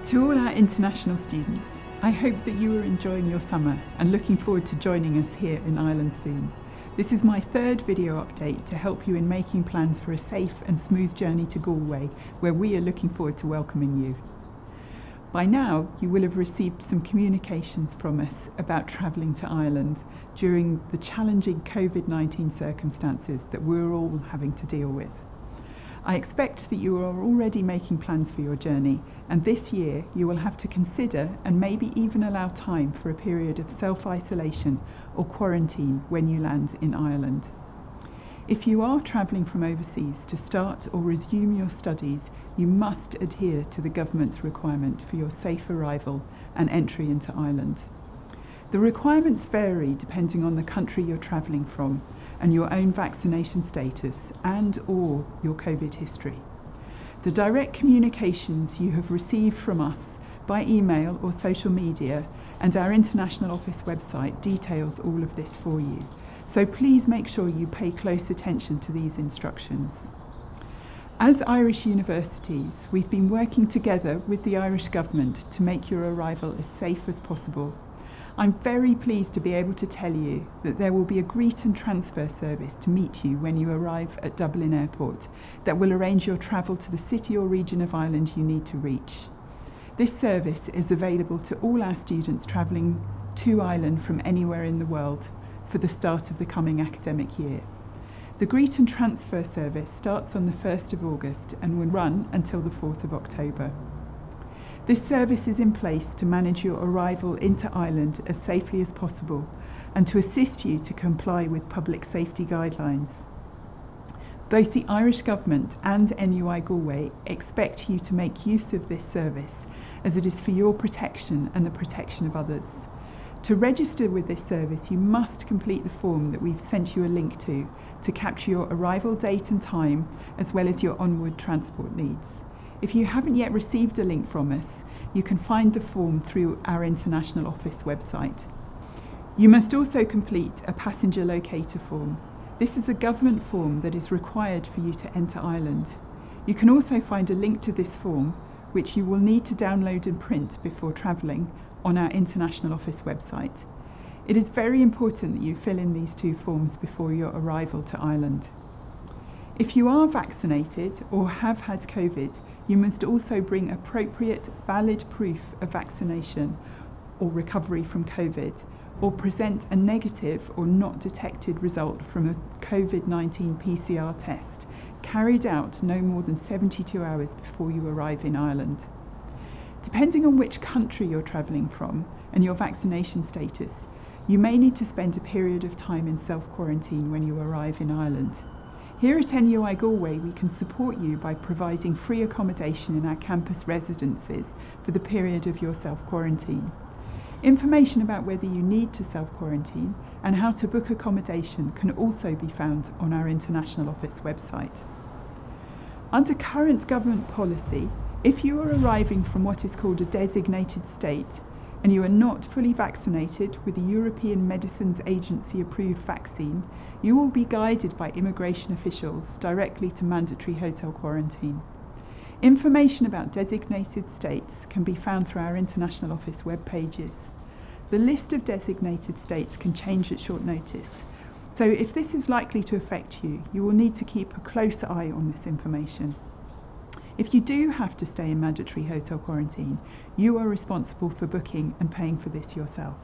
To all our international students, I hope that you are enjoying your summer and looking forward to joining us here in Ireland soon. This is my third video update to help you in making plans for a safe and smooth journey to Galway, where we are looking forward to welcoming you. By now, you will have received some communications from us about travelling to Ireland during the challenging COVID-19 circumstances that we're all having to deal with. I expect that you are already making plans for your journey, and this year you will have to consider and maybe even allow time for a period of self-isolation or quarantine when you land in Ireland. If you are travelling from overseas to start or resume your studies, you must adhere to the government's requirement for your safe arrival and entry into Ireland. The requirements vary depending on the country you're travelling from and your own vaccination status and/or your COVID history. The direct communications you have received from us by email or social media and our international office website details all of this for you. So please make sure you pay close attention to these instructions. As Irish universities, we've been working together with the Irish government to make your arrival as safe as possible. I'm very pleased to be able to tell you that there will be a greet and transfer service to meet you when you arrive at Dublin Airport that will arrange your travel to the city or region of Ireland you need to reach. This service is available to all our students travelling to Ireland from anywhere in the world for the start of the coming academic year. The greet and transfer service starts on the 1st of August and will run until the 4th of October. This service is in place to manage your arrival into Ireland as safely as possible and to assist you to comply with public safety guidelines. Both the Irish Government and NUI Galway expect you to make use of this service as it is for your protection and the protection of others. To register with this service, you must complete the form that we've sent you a link to capture your arrival date and time as well as your onward transport needs. If you haven't yet received a link from us, you can find the form through our international office website. You must also complete a passenger locator form. This is a government form that is required for you to enter Ireland. You can also find a link to this form, which you will need to download and print before travelling, on our international office website. It is very important that you fill in these two forms before your arrival to Ireland. If you are vaccinated or have had COVID, you must also bring appropriate, valid proof of vaccination or recovery from COVID, or present a negative or not detected result from a COVID-19 PCR test carried out no more than 72 hours before you arrive in Ireland. Depending on which country you're travelling from and your vaccination status, you may need to spend a period of time in self-quarantine when you arrive in Ireland. Here at NUI Galway, we can support you by providing free accommodation in our campus residences for the period of your self-quarantine. Information about whether you need to self-quarantine and how to book accommodation can also be found on our international office website. Under current government policy, if you are arriving from what is called a designated state and you are not fully vaccinated with the European Medicines Agency approved vaccine, you will be guided by immigration officials directly to mandatory hotel quarantine. Information about designated states can be found through our international office web pages. The list of designated states can change at short notice, so if this is likely to affect you, you will need to keep a close eye on this information. If you do have to stay in mandatory hotel quarantine, you are responsible for booking and paying for this yourself.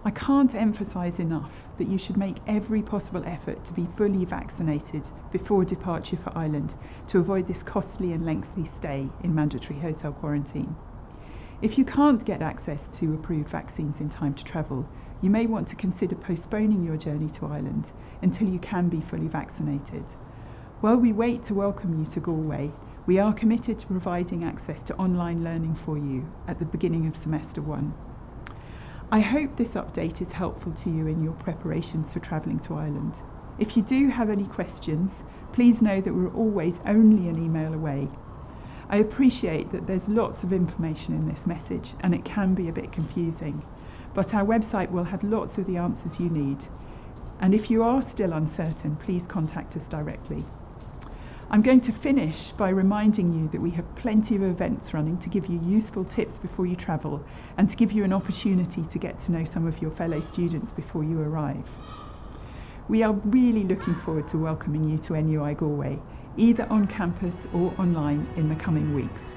I can't emphasise enough that you should make every possible effort to be fully vaccinated before departure for Ireland to avoid this costly and lengthy stay in mandatory hotel quarantine. If you can't get access to approved vaccines in time to travel, you may want to consider postponing your journey to Ireland until you can be fully vaccinated. While we wait to welcome you to Galway, we are committed to providing access to online learning for you at the beginning of semester 1. I hope this update is helpful to you in your preparations for travelling to Ireland. If you do have any questions, please know that we're always only an email away. I appreciate that there's lots of information in this message and it can be a bit confusing, but our website will have lots of the answers you need. And if you are still uncertain, please contact us directly. I'm going to finish by reminding you that we have plenty of events running to give you useful tips before you travel and to give you an opportunity to get to know some of your fellow students before you arrive. We are really looking forward to welcoming you to NUI Galway, either on campus or online in the coming weeks.